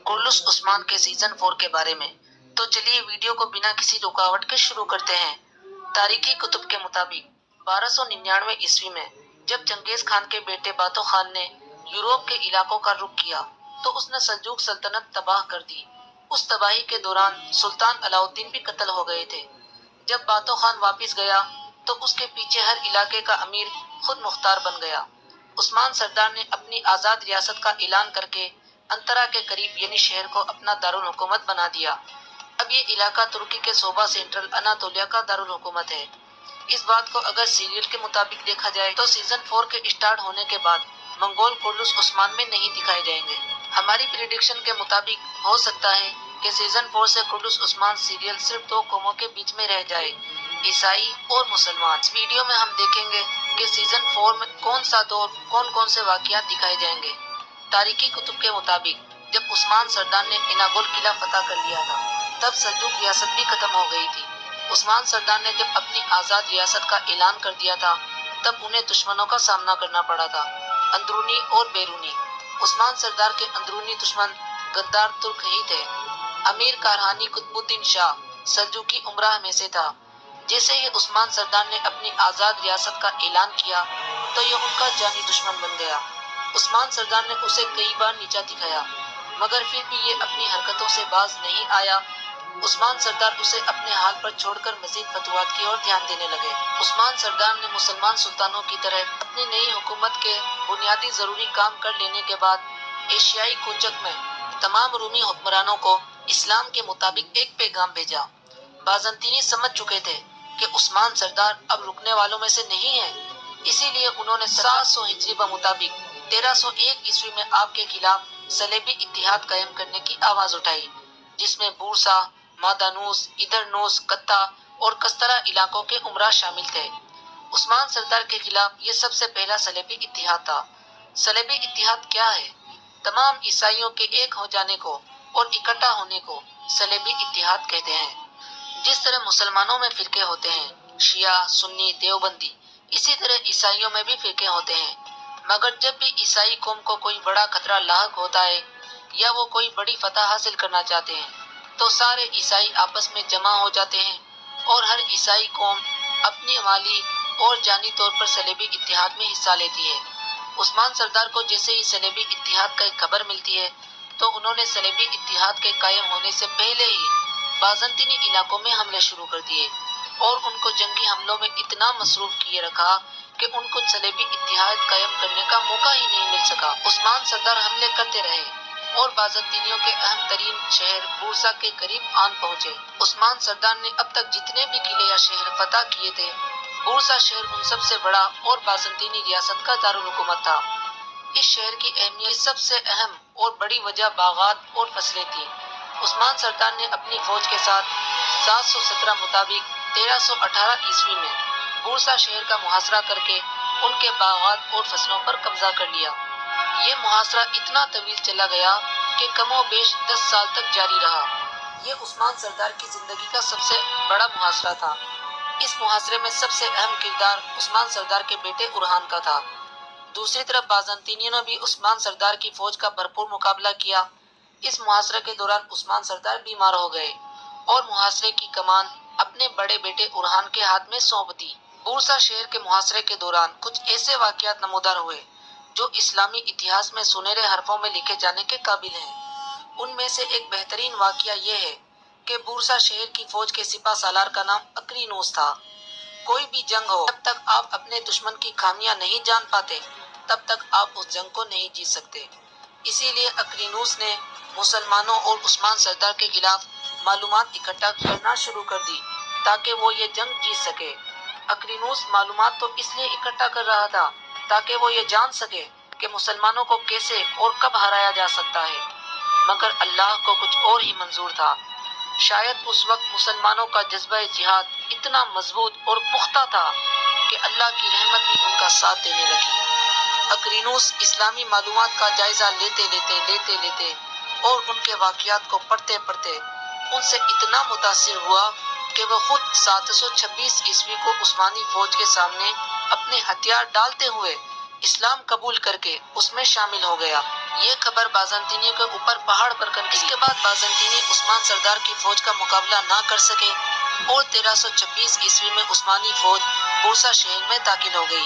کورلس عثمان کے سیزن 4 کے بارے میں۔ تو چلیے ویڈیو کو بنا کسی رکاوٹ کے شروع کرتے ہیں۔ تاریخی کتب کے مطابق 1299 عیسوی میں جب چنگیز خان کے بیٹے باتو خان نے یورپ کے علاقوں کا رخ کیا تو اس نے سلجوق سلطنت تباہ کر دی۔ اس تباہی کے دوران سلطان علاؤ الدین بھی قتل ہو گئے تھے۔ جب باتو خان واپس گیا تو اس کے پیچھے ہر علاقے کا امیر خود مختار بن گیا۔ عثمان سردار نے اپنی آزاد ریاست کا اعلان کر کے انطرا کے قریب یعنی شہر کو اپنا دارالحکومت بنا دیا۔ اب یہ علاقہ ترکی کے صوبہ سینٹرل اناطولیہ کا دارالحکومت ہے۔ اس بات کو اگر سیریل کے مطابق دیکھا جائے تو سیزن 4 کے اسٹارٹ ہونے کے بعد منگول کورلس عثمان میں نہیں دکھائے جائیں گے۔ ہماری پریڈکشن کے مطابق ہو سکتا ہے کہ سیزن 4 سے کورلس عثمان سیریل صرف دو قوموں کے بیچ میں رہ جائے، عیسائی اور مسلمان۔ اس ویڈیو میں ہم دیکھیں گے کہ سیزن 4 میں کون سا دور، کون سے واقعات دکھائے جائیں گے۔ تاریخی کتب کے مطابق جب عثمان سردار نے اناگول قلعہ فتح کر لیا تھا تب سلجوق ریاست بھی ختم ہو گئی تھی۔ عثمان سردار نے جب اپنی آزاد ریاست کا اعلان کر دیا تھا تب انہیں دشمنوں کا سامنا کرنا پڑا تھا، اندرونی اور بیرونی۔ عثمان سردار کے اندرونی دشمن غدار ترک ہی تھے۔ امیر کارہانی قطب الدین شاہ سلجوقی امراء میں سے تھا۔ جیسے ہی عثمان سردار نے اپنی آزاد ریاست کا اعلان کیا تو یہ ان کا جانی دشمن بن گیا۔ عثمان سردار نے اسے کئی بار نیچا دکھایا مگر پھر بھی یہ اپنی حرکتوں سے باز نہیں آیا۔ عثمان سردار اسے اپنے حال پر چھوڑ کر مزید فتوحات کی اور دھیان دینے لگے۔ عثمان سردار نے مسلمان سلطانوں کی طرح اپنی نئی حکومت کے بنیادی ضروری کام کر لینے کے بعد ایشیائی کوچک میں تمام رومی حکمرانوں کو اسلام کے مطابق ایک پیغام بھیجا۔ بازنطینی سمجھ چکے تھے کہ عثمان سردار اب رکنے والوں میں سے نہیں ہے، اسی لیے انہوں نے 700 ہجری بمطابق 1301 عیسوی میں آپ کے خلاف صلیبی اتحاد قائم کرنے کی آواز اٹھائی، جس میں بورسا، مادانوس، ادرنوس، کتا اور کسترا علاقوں کے امراء شامل تھے۔ عثمان سردار کے خلاف یہ سب سے پہلا صلیبی اتحاد تھا۔ صلیبی اتحاد کیا ہے؟ تمام عیسائیوں کے ایک ہو جانے کو اور اکٹھا ہونے کو صلیبی اتحاد کہتے ہیں۔ جس طرح مسلمانوں میں فرقے ہوتے ہیں، شیعہ، سنی، دیوبندی، اسی طرح عیسائیوں میں بھی فرقے ہوتے ہیں۔ مگر جب بھی عیسائی قوم کو کوئی بڑا خطرہ لاحق ہوتا ہے یا وہ کوئی بڑی فتح حاصل کرنا چاہتے ہیں تو سارے عیسائی آپس میں جمع ہو جاتے ہیں اور ہر عیسائی قوم اپنی مالی اور جانی طور پر صلیبی اتحاد میں حصہ لیتی ہے۔ عثمان سردار کو جیسے ہی صلیبی اتحاد کا ایک خبر ملتی ہے تو انہوں نے صلیبی اتحاد کے قائم ہونے سے پہلے ہی بازنطینی علاقوں میں حملے شروع کر دیے اور ان کو جنگی حملوں میں اتنا مصروف کیے رکھا کہ ان کو صلیبی اتحاد قائم کرنے کا موقع ہی نہیں مل سکا۔ عثمان سردار حملے کرتے رہے اور بازنطینیوں کے اہم ترین شہر بورسا کے قریب آن پہنچے۔ عثمان سردار نے اب تک جتنے بھی قلعے یا شہر فتح کیے تھے، بورسا شہر ان سب سے بڑا اور بازنطینی ریاست کا دارالحکومت تھا۔ اس شہر کی اہمیت کی سب سے اہم اور بڑی وجہ باغات اور فصلیں تھیں۔ عثمان سردار نے اپنی فوج کے ساتھ 717 مطابق 1318 عیسوی میں بورسا شہر کا محاصرہ کر کے ان کے باغات اور فصلوں پر قبضہ کر لیا۔ یہ محاصرہ اتنا طویل چلا گیا کہ کم و بیش 10 سال تک جاری رہا۔ یہ عثمان سردار کی زندگی کا سب سے بڑا محاصرہ تھا۔ اس محاصرے میں سب سے اہم کردار عثمان سردار کے بیٹے اورہان کا تھا۔ دوسری طرف بازنطینیوں نے بھی عثمان سردار کی فوج کا بھرپور مقابلہ کیا۔ اس محاصرے کے دوران عثمان سردار بیمار ہو گئے اور محاصرے کی کمان اپنے بڑے بیٹے اورہان کے ہاتھ میں سونپ دی۔ بورسا شہر کے محاصرے کے دوران کچھ ایسے واقعات نمودار ہوئے جو اسلامی اتہاس میں سنہرے حرفوں میں لکھے جانے کے قابل ہیں۔ ان میں سے ایک بہترین واقعہ یہ ہے کہ بورسا شہر کی فوج کے سپہ سالار کا نام اقرینوس تھا۔ کوئی بھی جنگ ہو، جب تک آپ اپنے دشمن کی خامیاں نہیں جان پاتے تب تک آپ اس جنگ کو نہیں جیت سکتے۔ اسی لیے اقرینوس نے مسلمانوں اور عثمان سردار کے خلاف معلومات اکٹھا کرنا شروع کر دی تاکہ وہ یہ جنگ جیت سکے۔ اقرینوس معلومات تو اس لیے اکٹھا کر رہا تھا تاکہ وہ یہ جان سکے کہ مسلمانوں کو کیسے اور کب ہرایا جا سکتا ہے، مگر اللہ کو کچھ اور ہی منظور تھا۔ شاید اس وقت مسلمانوں کا جذبہ جہاد اتنا مضبوط اور پختہ تھا کہ اللہ کی رحمت بھی ان کا ساتھ دینے لگی۔ اقرینوس اسلامی معلومات کا جائزہ لیتے اور ان کے واقعات کو پڑھتے ان سے اتنا متاثر ہوا کہ وہ خود 726 عیسوی کو عثمانی فوج کے سامنے اپنے ہتھیار ڈالتے ہوئے اسلام قبول کر کے اس میں شامل ہو گیا۔ یہ خبر بازنطینیوں کے اوپر پہاڑ پر کن گئی۔ اس کے بعد بازنطینی عثمان سردار کی فوج کا مقابلہ نہ کر سکے اور 1326 عیسوی میں عثمانی فوج بورسا شہر میں داخل ہو گئی۔